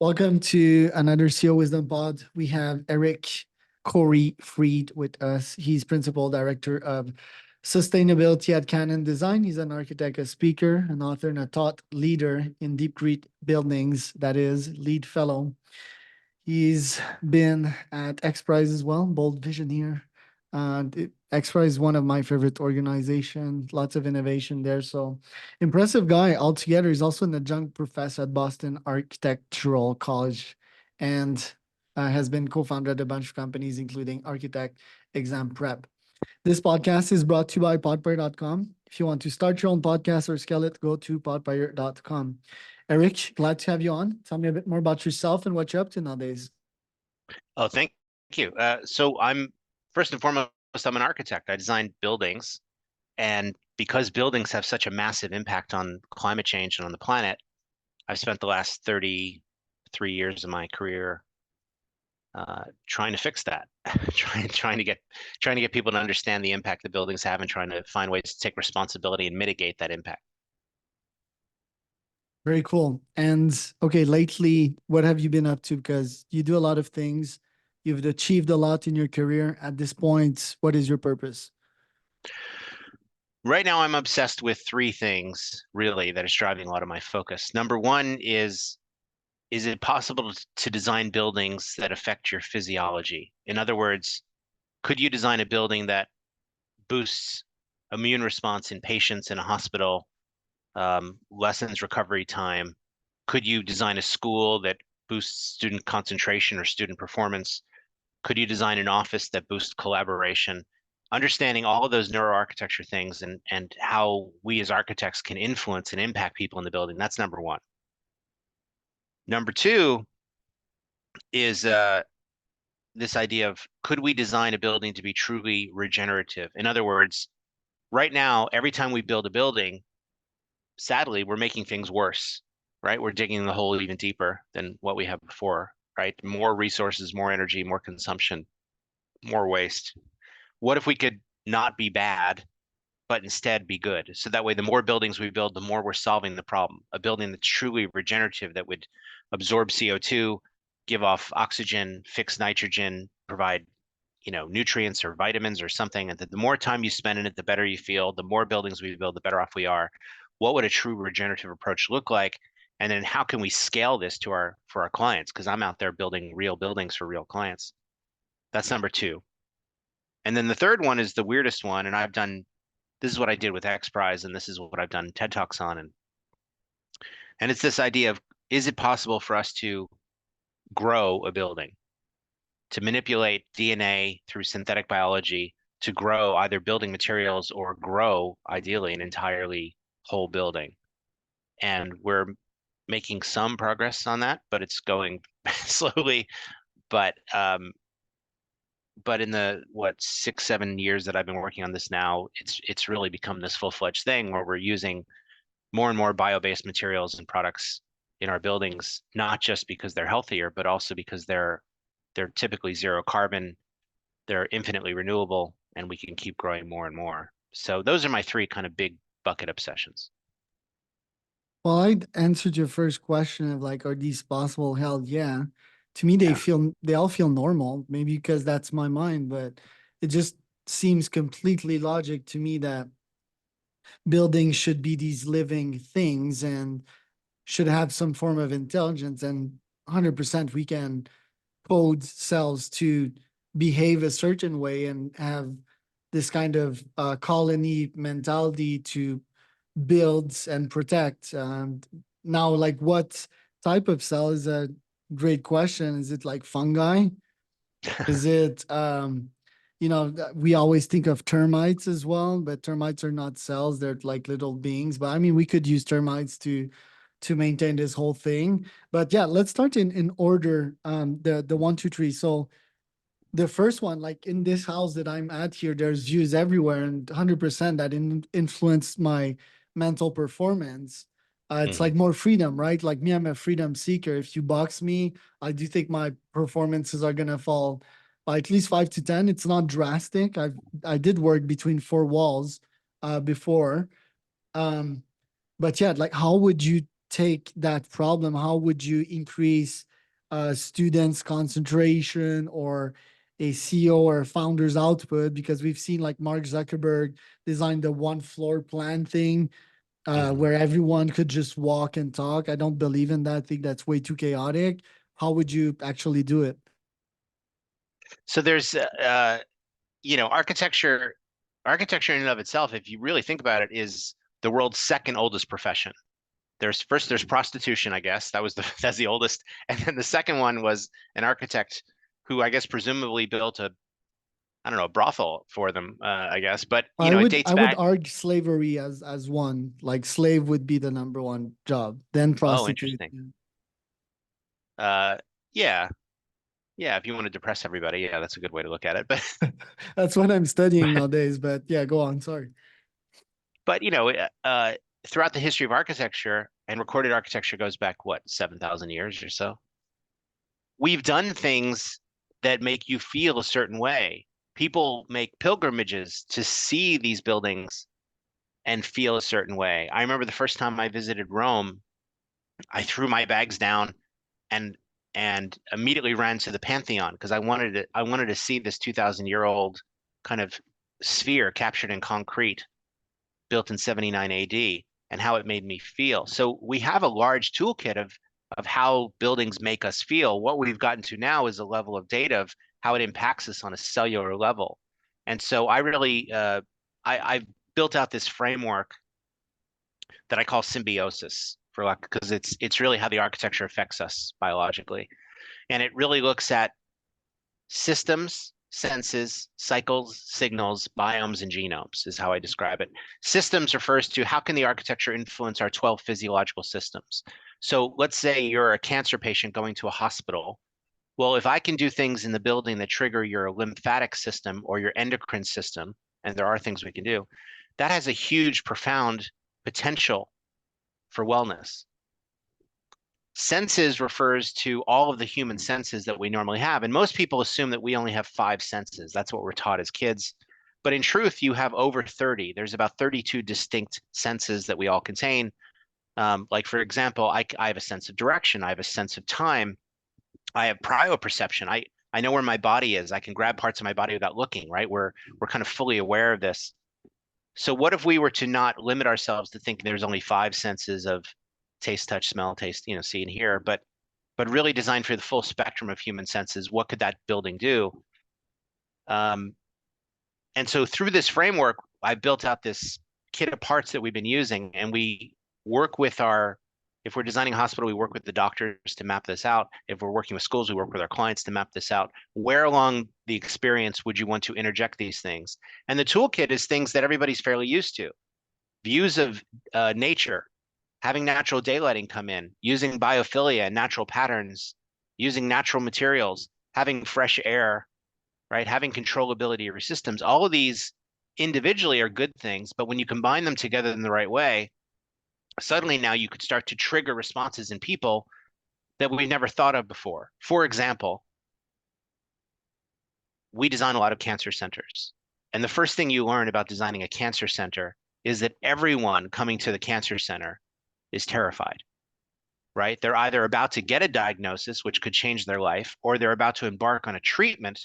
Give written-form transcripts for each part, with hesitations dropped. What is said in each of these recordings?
Welcome to another CEO Wisdom Pod. We have Eric Corey Freed with us. He's Principal Director of Sustainability at Canon Design. He's an architect, a speaker, an author, and a thought leader in deep green buildings, that is, lead fellow. He's been at XPRIZE as well, bold vision here. XPRIZE is one of my favorite organizations, lots of innovation there. So impressive guy altogether. He's also an adjunct professor at Boston Architectural College and has been co-founder at a bunch of companies, including Architect Exam Prep. This podcast is brought to you by podpire.com. If you want to start your own podcast or scale it, go to podpire.com. Eric, glad to have you on. Tell me a bit more about yourself and what you're up to nowadays. Oh, thank you. So I'm, first and foremost, I'm an architect. I design buildings. And because buildings have such a massive impact on climate change and on the planet, I've spent the last 33 years of my career trying to fix that, trying to get people to understand the impact the buildings have and trying to find ways to take responsibility and mitigate that impact. Very cool. And okay, lately, what have you been up to? Because you do a lot of things. You've achieved a lot in your career. At this point, what is your purpose? Right now, I'm obsessed with three things, really, that is driving a lot of my focus. Number one is it possible to design buildings that affect your physiology? In other words, could you design a building that boosts immune response in patients in a hospital, lessens recovery time? Could you design a school that boosts student concentration or student performance? Could you design an office that boosts collaboration? Understanding all of those neuroarchitecture things and how we as architects can influence and impact people in the building, that's number one. Number two is this idea of, could we design a building to be truly regenerative? In other words, right now, every time we build a building, sadly, we're making things worse, right? We're digging the hole even deeper than what we have before, right? More resources, more energy, more consumption, more waste. What if we could not be bad, but instead be good? So that way, the more buildings we build, the more we're solving the problem. A building that's truly regenerative, that would absorb CO2, give off oxygen, fix nitrogen, provide nutrients or vitamins or something. And the more time you spend in it, the better you feel. The more buildings we build, the better off we are. What would a true regenerative approach look like? And then how can we scale this for our clients? Because I'm out there building real buildings for real clients. That's number two. And then the third one is the weirdest one. And this is what I did with XPRIZE, and this is what I've done TED Talks on. And it's this idea of, is it possible for us to grow a building, to manipulate DNA through synthetic biology to grow either building materials or grow, ideally, an entirely whole building? And we're making some progress on that, but it's going slowly. But in the 6-7 years that I've been working on this now, it's really become this full-fledged thing where we're using more and more bio-based materials and products in our buildings, not just because they're healthier, but also because they're typically zero carbon, they're infinitely renewable, and we can keep growing more and more. So those are my three kind of big bucket obsessions. Well, I answered your first question of like, are these possible? Hell yeah. To me, they all feel normal, maybe because that's my mind, but it just seems completely logic to me that buildings should be these living things and should have some form of intelligence, and 100% we can code cells to behave a certain way and have this kind of colony mentality to build and protect. And now, like, what type of cell is a great question. Is it like fungi? Is it, we always think of termites as well, but termites are not cells. They're like little beings. But I mean, we could use termites to maintain this whole thing. But yeah, let's start in order. The 1, 2, 3. So the first one, like in this house that I'm at here, there's views everywhere, and 100% that influenced my mental performance. It's like more freedom, right? Like me, I'm a freedom seeker. If you box me, I do think my performances are gonna fall by at least 5 to 10. It's not drastic. I did work between 4 walls before. But yeah, like how would you take that problem? How would you increase students' concentration or a CEO or a founder's output, because we've seen like Mark Zuckerberg design the one floor plan thing Mhm. where everyone could just walk and talk. I don't believe in that. I think that's way too chaotic. How would you actually do it? So there's architecture in and of itself, if you really think about it, is the world's second oldest profession. There's prostitution, I guess. That's the oldest. And then the second one was an architect who I guess presumably built a, I don't know, a brothel for them, I guess. But it dates I would back. argue slavery as one. Like slave would be the number one job, then Oh, prostitute. interesting. Uh, yeah, yeah. If you want to depress everybody, yeah, that's a good way to look at it. But That's what I'm studying nowadays. But yeah, go on. Sorry. but throughout the history of architecture, and recorded architecture goes back what, 7,000 years or so. We've done things that make you feel a certain way. People make pilgrimages to see these buildings and feel a certain way. I remember the first time I visited Rome, I threw my bags down and immediately ran to the Pantheon because I wanted to see this 2,000-year-old kind of sphere captured in concrete, built in 79 AD, and how it made me feel. So we have a large toolkit of how buildings make us feel. What we've gotten to now is a level of data of how it impacts us on a cellular level. And so I've built out this framework that I call symbiosis, for like, because it's really how the architecture affects us biologically. And it really looks at systems, senses, cycles, signals, biomes, and genomes is how I describe it. Systems refers to how can the architecture influence our 12 physiological systems. So let's say you're a cancer patient going to a hospital. Well, if I can do things in the building that trigger your lymphatic system or your endocrine system, and there are things we can do, that has a huge, profound potential for wellness. Senses refers to all of the human senses that we normally have. And most people assume that we only have five senses. That's what we're taught as kids. But in truth, you have over 30. There's about 32 distinct senses that we all contain. Like, for example, I have a sense of direction. I have a sense of time. I have proprioception. I know where my body is. I can grab parts of my body without looking, right? We're kind of fully aware of this. So what if we were to not limit ourselves to thinking there's only five senses of taste, touch, smell, taste, see and hear, but really designed for the full spectrum of human senses? What could that building do? Um, and so through this framework, I built out this kit of parts that we've been using, and we work with if we're designing a hospital, we work with the doctors to map this out. If we're working with schools, we work with our clients to map this out. Where along the experience would you want to interject these things? And the toolkit is things that everybody's fairly used to. Views of nature, having natural daylighting come in, using biophilia and natural patterns, using natural materials, having fresh air, right? Having controllability of your systems. All of these individually are good things, but when you combine them together in the right way, suddenly now you could start to trigger responses in people that we've never thought of before. For example, we design a lot of cancer centers. And the first thing you learn about designing a cancer center is that everyone coming to the cancer center is terrified, right? They're either about to get a diagnosis, which could change their life, or they're about to embark on a treatment,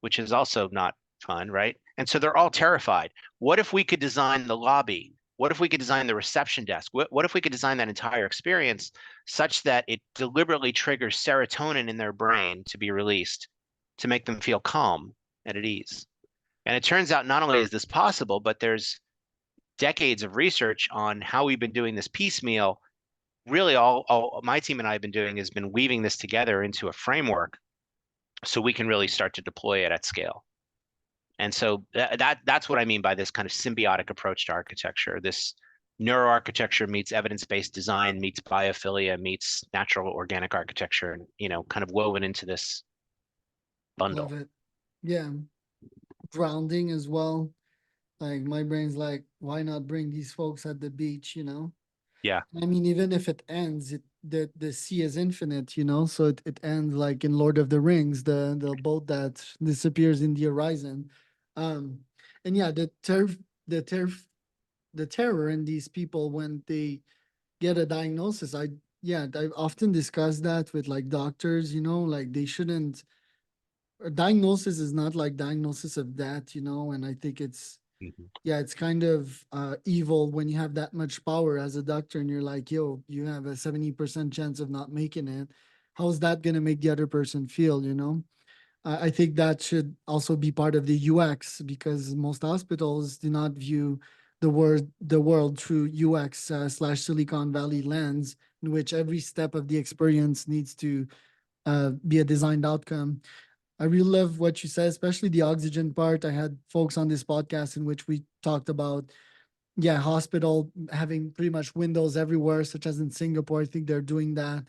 which is also not fun, right? And so they're all terrified. What if we could design the lobby? What if we could design the reception desk? What if we could design that entire experience such that it deliberately triggers serotonin in their brain to be released to make them feel calm and at ease? And it turns out not only is this possible, but there's decades of research on how we've been doing this piecemeal. Really, all my team and I have been doing has been weaving this together into a framework so we can really start to deploy it at scale. And so that's what I mean by this kind of symbiotic approach to architecture. This neuroarchitecture meets evidence-based design, meets biophilia, meets natural organic architecture, and kind of woven into this Love bundle. it. Yeah. Grounding as well. Like my brain's like, why not bring these folks at the beach, you know? Yeah. I mean, even if it ends, the sea is infinite, you know, so it ends like in Lord of the Rings, the boat that disappears in the horizon. Um, and yeah, the terror in these people when they get a diagnosis. yeah, I've often discussed that with like doctors, like they shouldn't, a diagnosis is not like diagnosis of that, and I think Mhm. yeah, it's kind of evil when you have that much power as a doctor and you're like, yo, you have a 70% chance of not making it. How's that going to make the other person feel? I think that should also be part of the UX because most hospitals do not view the world through UX slash Silicon Valley lens, in which every step of the experience needs to be a designed outcome. I really love what you said, especially the oxygen part. I had folks on this podcast in which we talked about, yeah, hospital having pretty much windows everywhere, such as in Singapore. I think they're doing that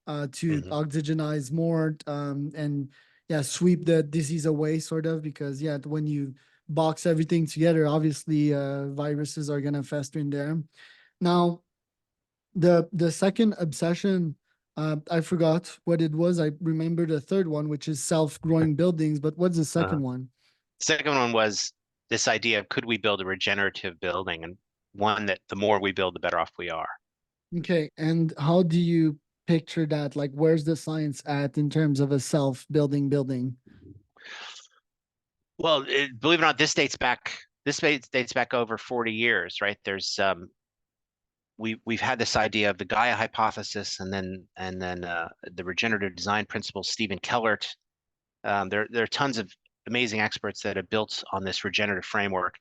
to Mhm. oxygenize more and yeah, sweep the disease away, sort of, because yeah, when you box everything together, obviously viruses are gonna fester in there. Now, the second obsession, I forgot what it was. I remember the third one, which is self-growing buildings. But what's the Uh-huh. second one? Second one was this idea of could we build a regenerative building, and one that the more we build, the better off we are. Okay, and how do you picture that? Like, where's the science at in terms of a self-building building? Well, believe it or not, this dates back over 40 years, right? We've had this idea of the Gaia hypothesis, and then the regenerative design principles. Stephen Kellert. There are tons of amazing experts that have built on this regenerative framework.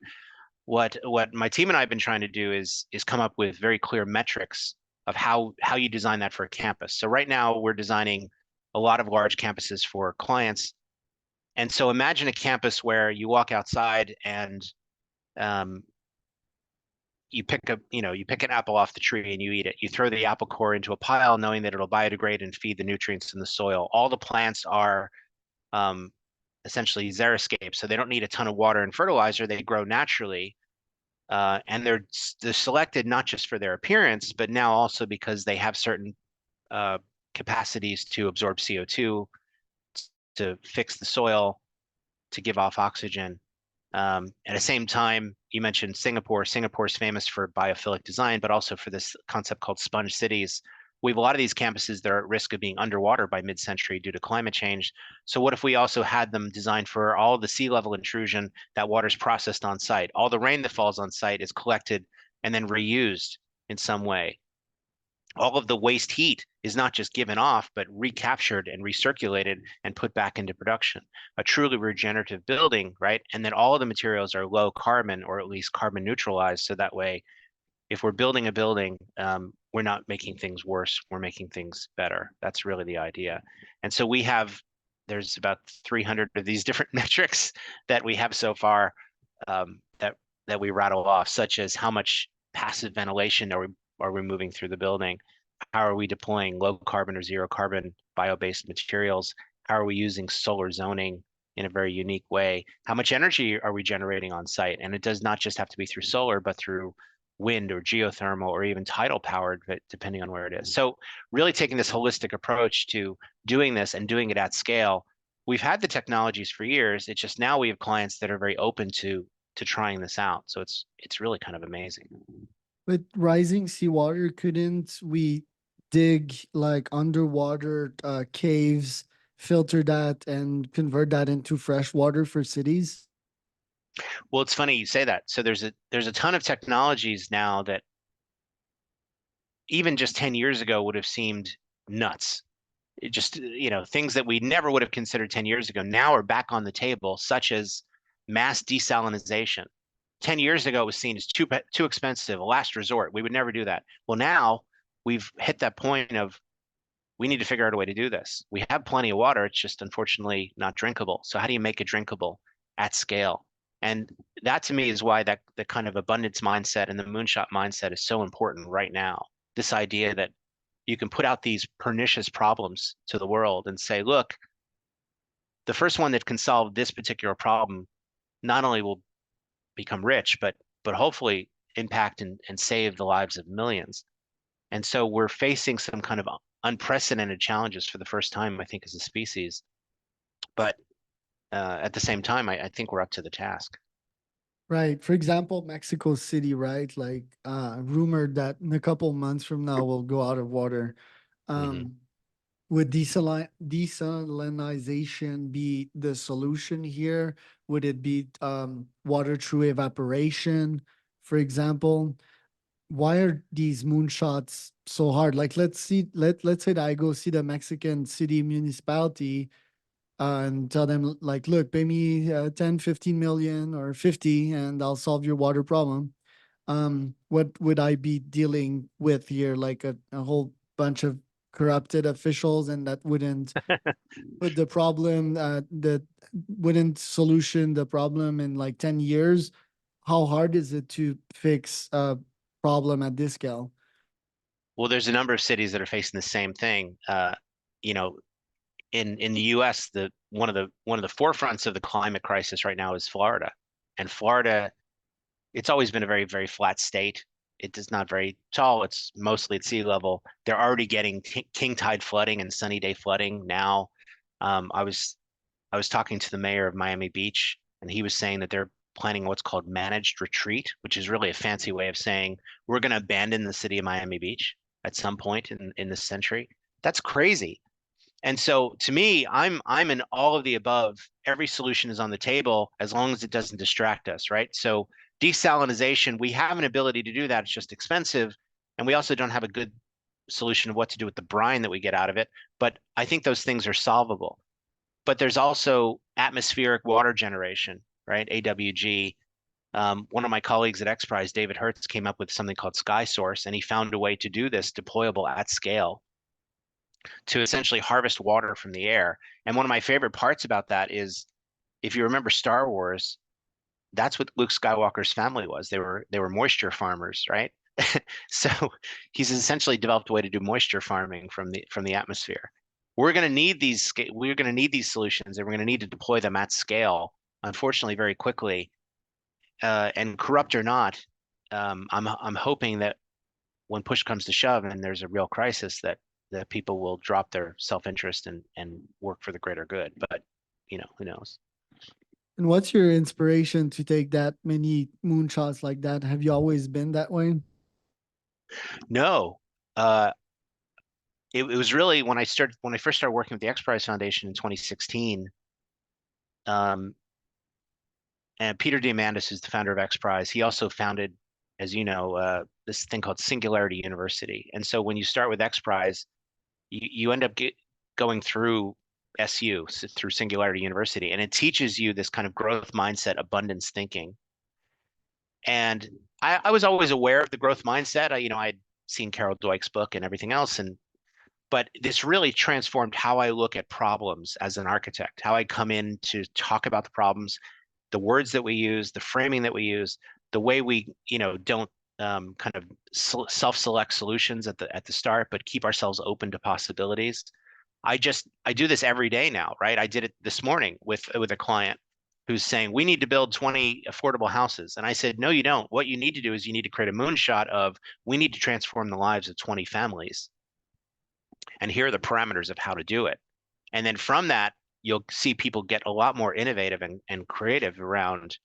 What my team and I have been trying to do is come up with very clear metrics of how you design that for a campus. So right now we're designing a lot of large campuses for clients, and so imagine a campus where you walk outside and um, you pick an apple off the tree and you eat it. You throw the apple core into a pile, knowing that it'll biodegrade and feed the nutrients in the soil. All the plants are um, essentially xeriscapes, so they don't need a ton of water and fertilizer. They grow naturally, and they're selected not just for their appearance, but now also because they have certain uh, capacities to absorb CO2, to fix the soil, to give off oxygen. At the same time, you mentioned Singapore. Singapore is famous for biophilic design, but also for this concept called sponge cities. We have a lot of these campuses that are at risk of being underwater by mid-century due to climate change. So what if we also had them designed for all the sea level intrusion? That water's processed on site. All the rain that falls on site is collected and then reused in some way. All of the waste heat is not just given off, but recaptured and recirculated and put back into production. A truly regenerative building, right? And then all of the materials are low carbon or at least carbon neutralized. So that way, if we're building a building, we're not making things worse, we're making things better. That's really the idea. And so there's about 300 of these different metrics that we have so far, that we rattle off, such as how much passive ventilation are we moving through the building? How are we deploying low carbon or zero carbon bio-based materials? How are we using solar zoning in a very unique way? How much energy are we generating on site? And it does not just have to be through solar, but through wind or geothermal or even tidal powered, depending on where it is. So really taking this holistic approach to doing this and doing it at scale. We've had the technologies for years. It's just now we have clients that are very open to trying this out. So it's really kind of amazing. With rising seawater, couldn't we dig like underwater caves, filter that, and convert that into fresh water for cities? Well, it's funny you say that. So there's a ton of technologies now that even just 10 years ago would have seemed nuts. It just, things that we never would have considered 10 years ago now are back on the table, such as mass desalinization. 10 years ago, it was seen as too expensive, a last resort. We would never do that. Well, now we've hit that point of we need to figure out a way to do this. We have plenty of water. It's just unfortunately not drinkable. So how do you make it drinkable at scale? And that to me is why that the kind of abundance mindset and the moonshot mindset is so important right now. This idea that you can put out these pernicious problems to the world and say, look, the first one that can solve this particular problem not only will become rich, but hopefully impact and save the lives of millions. And so we're facing some kind of unprecedented challenges for the first time, I think, as a species. But at the same time, I think we're up to the task. Right. For example, Mexico City, right? Like rumored that in a couple months from now we'll go out of water. Hmm. Um, would desalinization be the solution here? Would it be water through evaporation, for example? Why are these moonshots so hard? Like, let's say that I go see the Mexican city municipality and tell them, like, look, pay me 10, 15 million or 50 and I'll solve your water problem. What would I be dealing with here? Like a whole bunch of corrupted officials, and that wouldn't put the problem, that wouldn't solution the problem in like 10 years. How hard is it to fix a problem at this scale? Well, there's a number of cities that are facing the same thing. You know, in the U.S., the one of the forefronts of the climate crisis right now is Florida, and Florida, it's always been a very, very flat state. It is not very tall. It's mostly at sea level. They're already getting king tide flooding and sunny day flooding now. Um, I was I was talking to the mayor of Miami Beach, and he was saying that they're planning what's called managed retreat, which is really a fancy way of saying we're going to abandon the city of Miami Beach at some point in this century. That's crazy. And so to me, I'm in all of the above. Every solution is on the table as long as it doesn't distract us, right? So desalinization, we have an ability to do that. It's just expensive. And we also don't have a good solution of what to do with the brine that we get out of it. But I think those things are solvable. But there's also atmospheric water generation, right? AWG. One of my colleagues at XPRIZE, David Hertz, came up with something called Sky Source, and he found a way to do this deployable at scale to essentially harvest water from the air. And one of my favorite parts about that is if you remember Star Wars, that's what Luke Skywalker's family was. They were moisture farmers, right? So he's essentially developed a way to do moisture farming from the atmosphere. We're going to need these solutions, and we're going to need to deploy them at scale, unfortunately, very quickly. And corrupt or not, I'm hoping that when push comes to shove and there's a real crisis, that people will drop their self-interest and work for the greater good. But who knows? And what's your inspiration to take that many moonshots like that? Have you always been that way? No, uh, it was really when I first started working with the X Prize Foundation in 2016. Um, and Peter Diamandis, who's the founder of X Prize, he also founded, as you know, this thing called Singularity University. And so when you start with X Prize, you end up going through through Singularity University, and it teaches you this kind of growth mindset, abundance thinking. And I was always aware of the growth mindset. I'd seen Carol Dweck's book and everything else, but this really transformed how I look at problems as an architect, how I come in to talk about the problems, the words that we use, the framing that we use, the way we, don't kind of self-select solutions at the start, but keep ourselves open to possibilities. I do this every day now, right? I did it this morning with a client who's saying we need to build 20 affordable houses, and I said, no, you don't. What you need to do is you need to create a moonshot of we need to transform the lives of 20 families, and here are the parameters of how to do it. And then from that, you'll see people get a lot more innovative and creative around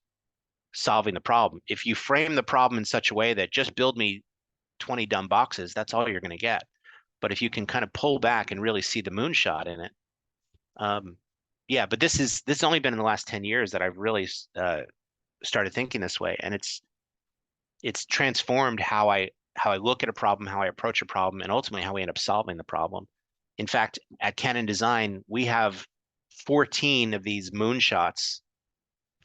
solving the problem. If you frame the problem in such a way that just build me 20 dumb boxes, that's all you're going to get. But if you can kind of pull back and really see the moonshot in it, um, yeah. But this has only been in the last 10 years that I've really started thinking this way, and it's transformed how I look at a problem, how I approach a problem, and ultimately how we end up solving the problem. In fact, at Canon Design, we have 14 of these moonshots,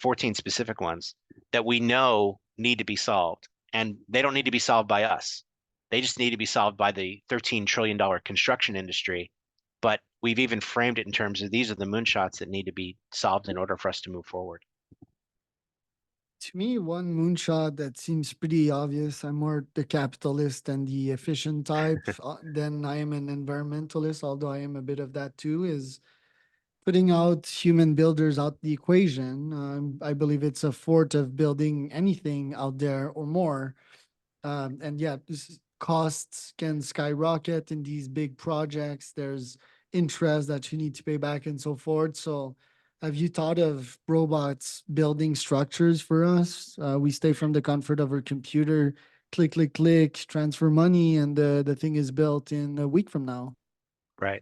14 specific ones that we know need to be solved. And they don't need to be solved by us. They just need to be solved by the $13 trillion construction industry. But we've even framed it in terms of these are the moonshots that need to be solved in order for us to move forward. To me, one moonshot that seems pretty obvious. I'm more the capitalist and the efficient type than I am an environmentalist, although I am a bit of that too, is putting out human builders out the equation. I believe it's a fort of building anything out there or more. And yeah, costs can skyrocket in these big projects. There's interest that you need to pay back and so forth. So, have you thought of robots building structures for us? We stay from the comfort of our computer, click, click, click, transfer money, and the thing is built in a week from now. right.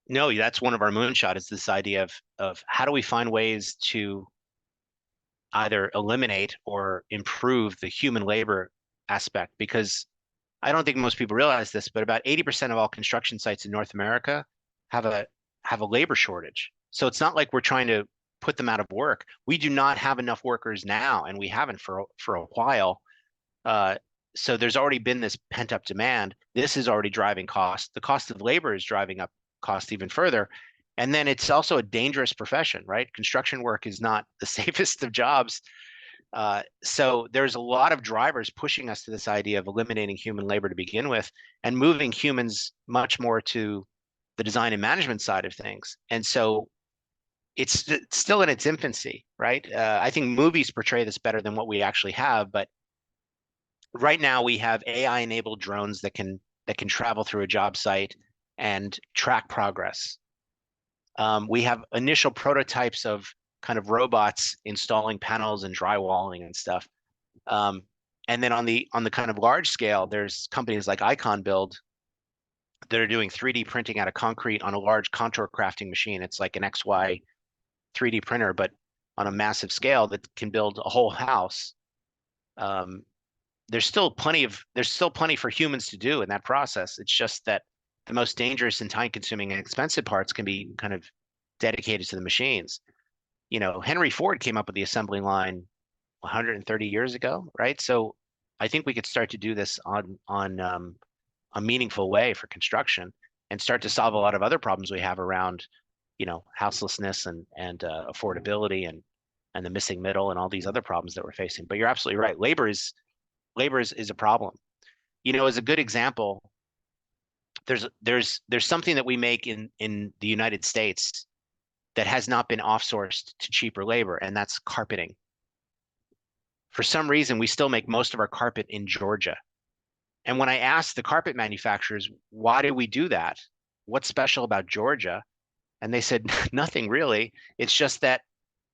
No, that's one of our moonshot is this idea of how do we find ways to either eliminate or improve the human labor aspect? Because I don't think most people realize this, but about 80% of all construction sites in North America have a have a labor shortage. So it's not like we're trying to put them out of work. We do not have enough workers now, and we haven't for a while. Uh, so there's already been this pent up demand. This is already driving cost. The cost of labor is driving up cost even further. And then it's also a dangerous profession, right? Construction work is not the safest of jobs. So there's a lot of drivers pushing us to this idea of eliminating human labor to begin with and moving humans much more to the design and management side of things. And so it's still in its infancy, right? I think movies portray this better than what we actually have, but right now we have AI-enabled drones that can travel through a job site and track progress. We have initial prototypes of kind of robots installing panels and drywalling and stuff. Um, and then on the kind of large scale, there's companies like Icon Build that are doing 3D printing out of concrete on a large contour crafting machine. It's like an XY 3D printer, but on a massive scale that can build a whole house. Um, there's still plenty for humans to do in that process. It's just that the most dangerous and time consuming and expensive parts can be kind of dedicated to the machines. You know, Henry Ford came up with the assembly line 130 years ago, right? So I think we could start to do this on a meaningful way for construction and start to solve a lot of other problems we have around, you know, houselessness and affordability and the missing middle and all these other problems that we're facing. But you're absolutely right. Labor is a problem. You know, as a good example, there's something that we make in the United States that has not been off-sourced to cheaper labor, and that's carpeting. For some reason, we still make most of our carpet in Georgia. And when I asked the carpet manufacturers, why do we do that? What's special about Georgia? And they said, nothing really. It's just that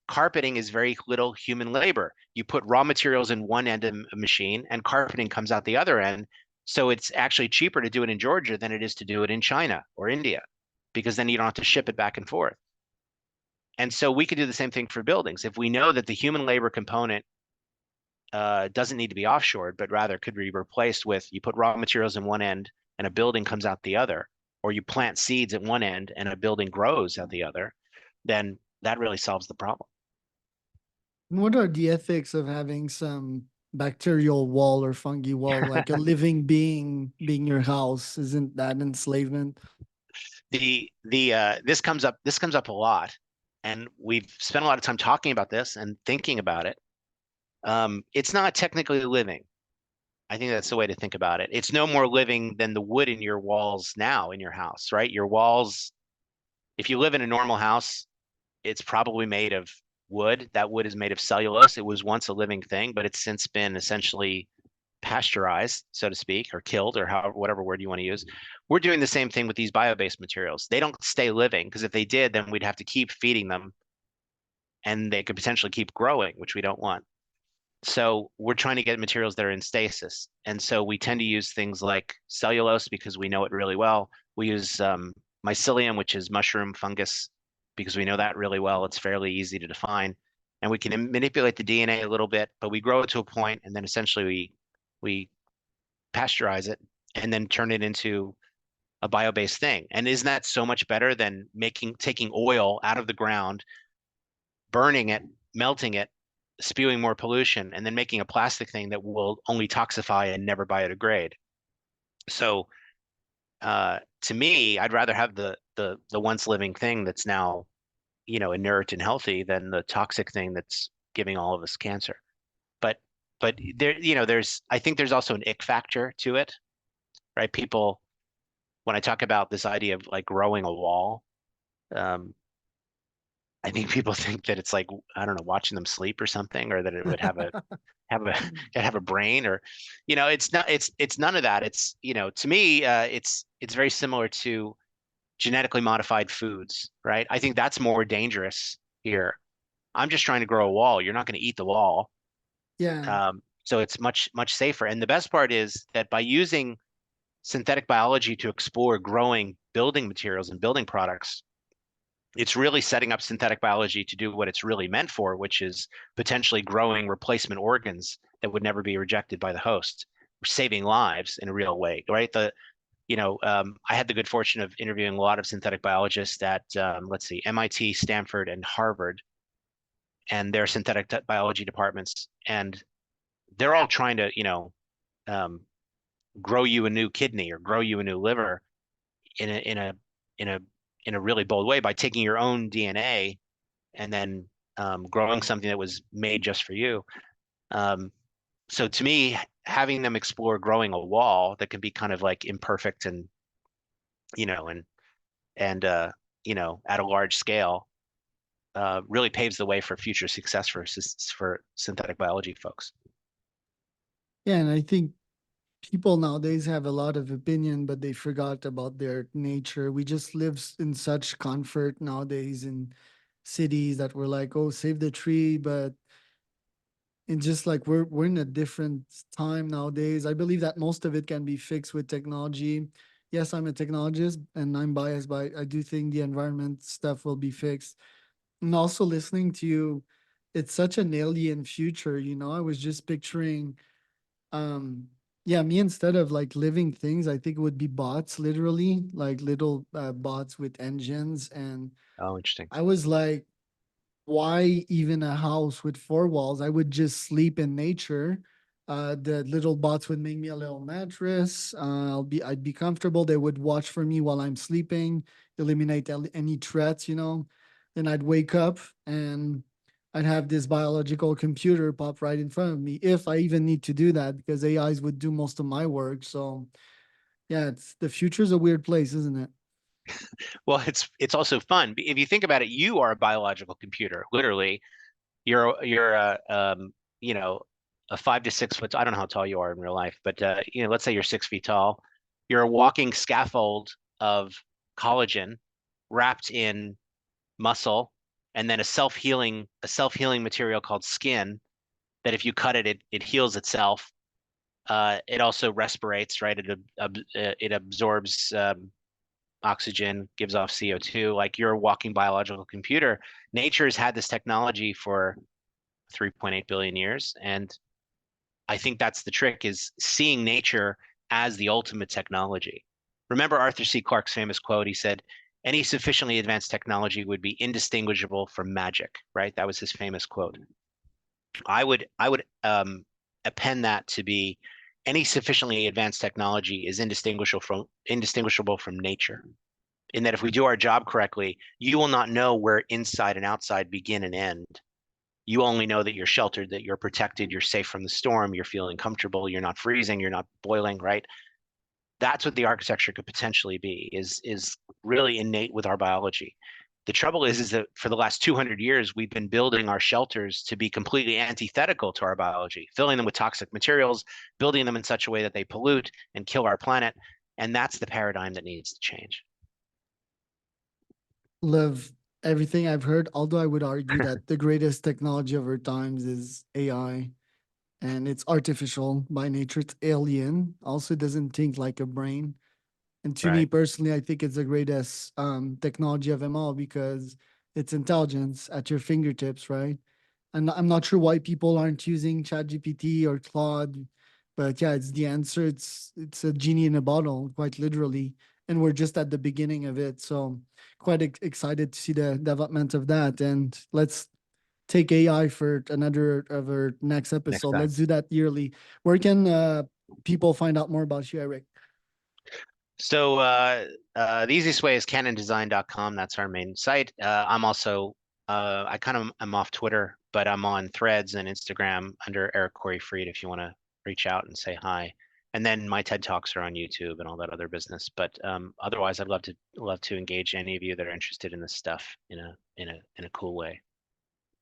carpeting is very little human labor. You put raw materials in one end of a machine and carpeting comes out the other end. So it's actually cheaper to do it in Georgia than it is to do it in China or India, because then you don't have to ship it back and forth. And so we could do the same thing for buildings. If we know that the human labor component doesn't need to be offshored, but rather could be replaced with you put raw materials in one end and a building comes out the other, or you plant seeds at one end and a building grows at the other, then that really solves the problem. What are the ethics of having some bacterial wall or fungi wall, like a living being your house? Isn't that enslavement? The this comes up a lot, and we've spent a lot of time talking about this and thinking about it. It's not technically living. I think that's the way to think about it. It's no more living than the wood in your walls now in your house, right? Your walls, if you live in a normal house, it's probably made of wood. That wood is made of cellulose. It was once a living thing, but it's since been essentially pasteurized, so to speak, or killed, or however, whatever word you want to use. We're doing the same thing with these bio-based materials. They don't stay living because if they did, then we'd have to keep feeding them and they could potentially keep growing, which we don't want. So we're trying to get materials that are in stasis. And so we tend to use things like cellulose because we know it really well. We use mycelium, which is mushroom fungus, because we know that really well. It's fairly easy to define. And we can manipulate the DNA a little bit, but we grow it to a point, and then essentially we pasteurize it and then turn it into a bio-based thing. And isn't that so much better than taking oil out of the ground, burning it, melting it, spewing more pollution, and then making a plastic thing that will only toxify and never biodegrade? So to me, I'd rather have the once living thing that's now, you know, inert and healthy than the toxic thing that's giving all of us cancer. But there, you know, I think there's also an ick factor to it, right? People, when I talk about this idea of like growing a wall, um, I think people think that it's like, I don't know, watching them sleep or something, or that it would have a have a brain, or, you know, it's not, it's none of that. It's, you know, to me, it's very similar to genetically modified foods, right? I think that's more dangerous here. I'm just trying to grow a wall. You're not going to eat the wall. Yeah. So it's much safer. And the best part is that by using synthetic biology to explore growing building materials and building products, it's really setting up synthetic biology to do what it's really meant for, which is potentially growing replacement organs that would never be rejected by the host, saving lives in a real way, right? I had the good fortune of interviewing a lot of synthetic biologists at, let's see, MIT, Stanford, and Harvard, and their synthetic biology departments, and they're all trying to, um, grow you a new kidney or grow you a new liver in a in a really bold way by taking your own DNA and then growing something that was made just for you. Um, so to me, having them explore growing a wall that can be kind of like imperfect and you know and and at a large scale really paves the way for future success for synthetic biology folks. Yeah, and I think people nowadays have a lot of opinion, but they forgot about their nature. We just live in such comfort nowadays in cities that we're like, oh, save the tree, but it's just like we're in a different time nowadays. I believe that most of it can be fixed with technology. Yes, I'm a technologist and I'm biased, but I do think the environment stuff will be fixed. And also listening to you, it's such an alien future, you know. I was just picturing um yeah, me instead of like living things, I think it would be bots, literally, like little bots with engines. And Oh, interesting. I was like, why even a house with four walls? I would just sleep in nature. The little bots would make me a little mattress. I'd be comfortable. They would watch for me while I'm sleeping, eliminate any threats, you know. Then I'd wake up and I'd have this biological computer pop right in front of me if I even need to do that, because AIs would do most of my work. So yeah, it's the future's a weird place, isn't it? Well, it's also fun. If you think about it, you are a biological computer. Literally, you're you know, a 5 to 6 foot. I don't know how tall you are in real life, but let's say you're 6 feet tall. You're a walking scaffold of collagen wrapped in muscle, and then a self-healing material called skin that if you cut it, it heals itself. It also respirates, right? It absorbs oxygen, gives off CO2. Like you're a walking biological computer. Nature has had this technology for 3.8 billion years, and I think that's the trick is seeing nature as the ultimate technology. Remember Arthur C. Clarke's famous quote? He said, any sufficiently advanced technology would be indistinguishable from magic, right? That was his famous quote. I would append that to be any sufficiently advanced technology is indistinguishable from nature. In that if we do our job correctly, you will not know where inside and outside begin and end. You only know that you're sheltered, that you're protected, you're safe from the storm, you're feeling comfortable, you're not freezing, you're not boiling, right? That's what the architecture could potentially be, is really innate with our biology. The trouble is that for the last 200 years, we've been building our shelters to be completely antithetical to our biology, filling them with toxic materials, building them in such a way that they pollute and kill our planet. And that's the paradigm that needs to change. Love everything I've heard, although I would argue that the greatest technology of our times is AI, and it's artificial by nature. It's alien. Also, it doesn't think like a brain. And to me Right. personally, I think it's the greatest technology of them all because it's intelligence at your fingertips, right? And I'm not sure why people aren't using ChatGPT or Claude, but yeah, it's the answer. It's a genie in a bottle, quite literally, and we're just at the beginning of it. So quite excited to see the development of that. And let's take AI for another of our next Next episode. time. Let's do that yearly. Where can people find out more about you, Eric? So the easiest way is canondesign.com. That's our main site. I'm also I kind of am off Twitter, but I'm on Threads and Instagram under Eric Corey Freed if you want to reach out and say hi. And then my TED Talks are on YouTube and all that other business. But otherwise, I'd love to engage any of you that are interested in this stuff in a cool way.